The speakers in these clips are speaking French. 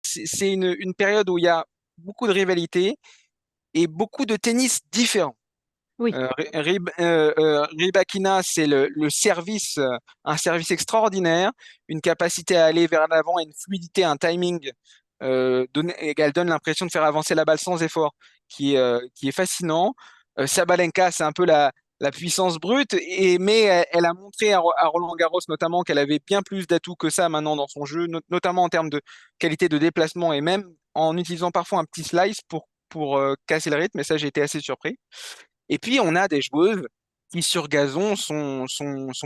c'est une période où il y a beaucoup de rivalité et beaucoup de tennis différents. Oui, Rybakina, c'est le service, un service extraordinaire, une capacité à aller vers l'avant, une fluidité, un timing. Et elle donne l'impression de faire avancer la balle sans effort, qui est fascinant. Sabalenka, c'est un peu la puissance brute, mais elle a montré à Roland Garros notamment qu'elle avait bien plus d'atouts que ça maintenant dans son jeu, notamment en termes de qualité de déplacement et même en utilisant parfois un petit slice pour casser le rythme. Et ça, j'ai été assez surpris. Et puis, on a des joueuses qui, sur gazon, sont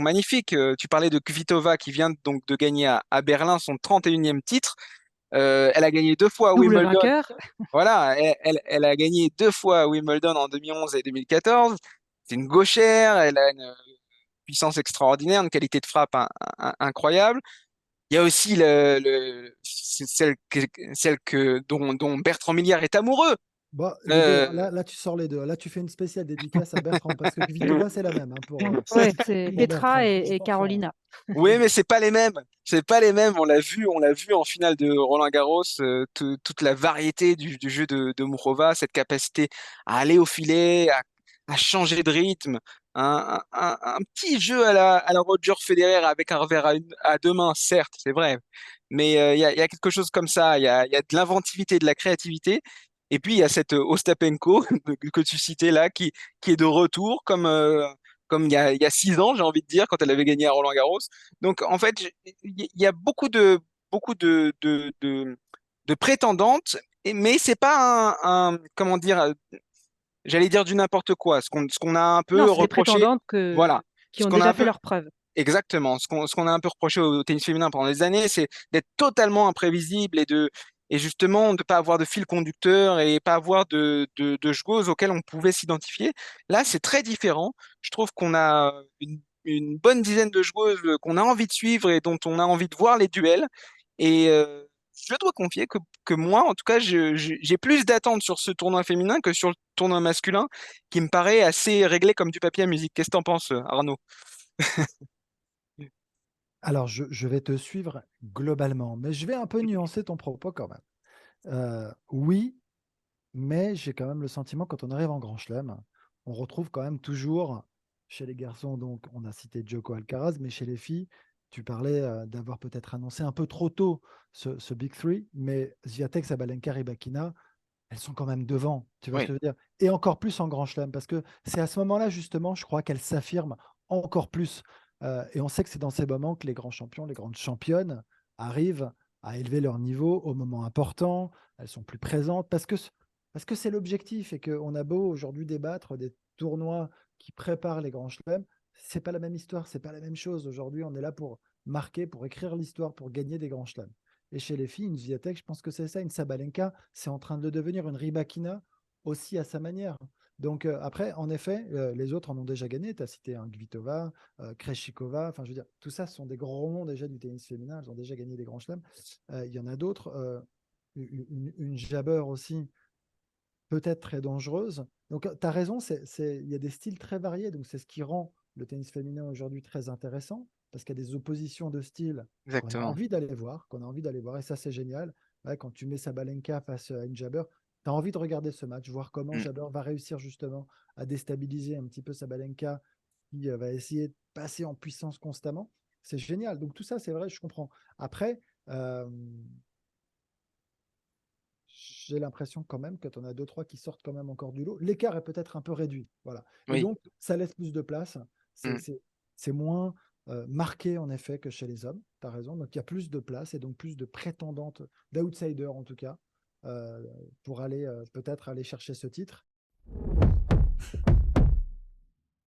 magnifiques. Tu parlais de Kvitova qui vient donc de gagner à Berlin son 31e titre. Elle a gagné deux fois à double Wimbledon. vainqueur. Voilà, elle a gagné deux fois à Wimbledon en 2011 et 2014. C'est une gauchère, elle a une puissance extraordinaire, une qualité de frappe incroyable. Il y a aussi dont Bertrand Millière est amoureux. Bon, les deux, hein. Euh, Là, tu sors les deux. Là, tu fais une spéciale dédicace à Bertrand, parce que Kvitova, c'est la même, hein, Ouais, c'est pour Petra Bertrand, et 100%. Carolina. Oui, mais c'est pas les mêmes. C'est pas les mêmes. On l'a vu en finale de Roland-Garros, toute la variété du jeu de Mourova, cette capacité à aller au filet, à changer de rythme, un petit jeu à la Roger Federer avec un revers à deux mains, certes, c'est vrai, mais il y a quelque chose comme ça. Il y a de l'inventivité, de la créativité. Et puis il y a cette Ostapenko que tu citais là, qui est de retour comme il y a 6 ans, j'ai envie de dire, quand elle avait gagné à Roland-Garros. Donc, en fait, il y a beaucoup de prétendantes, mais c'est pas comment dire, j'allais dire du n'importe quoi. Ce qu'on a un Non, peu c'est des reproché, prétendantes voilà, qui ce ont qu'on a déjà un fait peu, leurs preuves. exactement, ce qu'on a un peu reproché au tennis féminin pendant des années, c'est d'être totalement imprévisible et justement de pas avoir de fil conducteur et pas avoir de joueuses auxquelles on pouvait s'identifier. Là, c'est très différent. Je trouve qu'on a une bonne dizaine de joueuses qu'on a envie de suivre et dont on a envie de voir les duels. Et je dois confier que moi, en tout cas, j'ai plus d'attentes sur ce tournoi féminin que sur le tournoi masculin, qui me paraît assez réglé comme du papier à musique. Qu'est-ce que t'en penses, Arnaud? Alors, je vais te suivre globalement, mais je vais un peu nuancer ton propos quand même. Oui, mais j'ai quand même le sentiment, quand on arrive en Grand Chelem, on retrouve quand même toujours, chez les garçons, donc on a cité Djoko Alcaraz, mais chez les filles, tu parlais d'avoir peut-être annoncé un peu trop tôt ce Big Three, mais Swiatek, Sabalenka, Rybakina, elles sont quand même devant, tu vois ce Oui. que je veux dire? Et encore plus en Grand Chelem, parce que c'est à ce moment-là, justement, je crois qu'elles s'affirment encore plus. Et on sait que c'est dans ces moments que les grands champions, les grandes championnes arrivent à élever leur niveau au moment important, elles sont plus présentes, parce que c'est l'objectif, et qu'on a beau aujourd'hui débattre des tournois qui préparent les grands chelems, c'est pas la même histoire, c'est pas la même chose. Aujourd'hui, on est là pour marquer, pour écrire l'histoire, pour gagner des grands chelems. Et chez les filles, une Swiatek, je pense que c'est ça. Une Sabalenka, c'est en train de le devenir. Une Rybakina aussi à sa manière. Donc après, en effet, les autres en ont déjà gagné. Tu as cité un Kvitova, Krejcikova. Enfin, je veux dire, tout ça, ce sont des grands noms déjà du tennis féminin. Elles ont déjà gagné des grands chelems. Il y en a d'autres. Une Jabber aussi, peut-être très dangereuse. Donc, tu as raison, il y a des styles très variés. Donc, c'est ce qui rend le tennis féminin aujourd'hui très intéressant, parce qu'il y a des oppositions de styles qu'on a Exactement. envie d'aller voir, et ça, c'est génial. Ouais, quand tu mets Sabalenka face à une Jabber, tu as envie de regarder ce match, voir comment Mm. Jabber va réussir justement à déstabiliser un petit peu Sabalenka, qui va essayer de passer en puissance constamment. C'est génial. Donc, tout ça, c'est vrai, je comprends. Après, euh, j'ai l'impression quand même que tu en as deux, trois qui sortent quand même encore du lot. L'écart est peut-être un peu réduit. Voilà. Et Oui. donc, ça laisse plus de place. C'est Mm. c'est- c'est moins marqué, en effet, que chez les hommes. Tu as raison. Donc, il y a plus de place et donc plus de prétendantes, d'outsiders en tout cas, euh, pour aller peut-être aller chercher ce titre.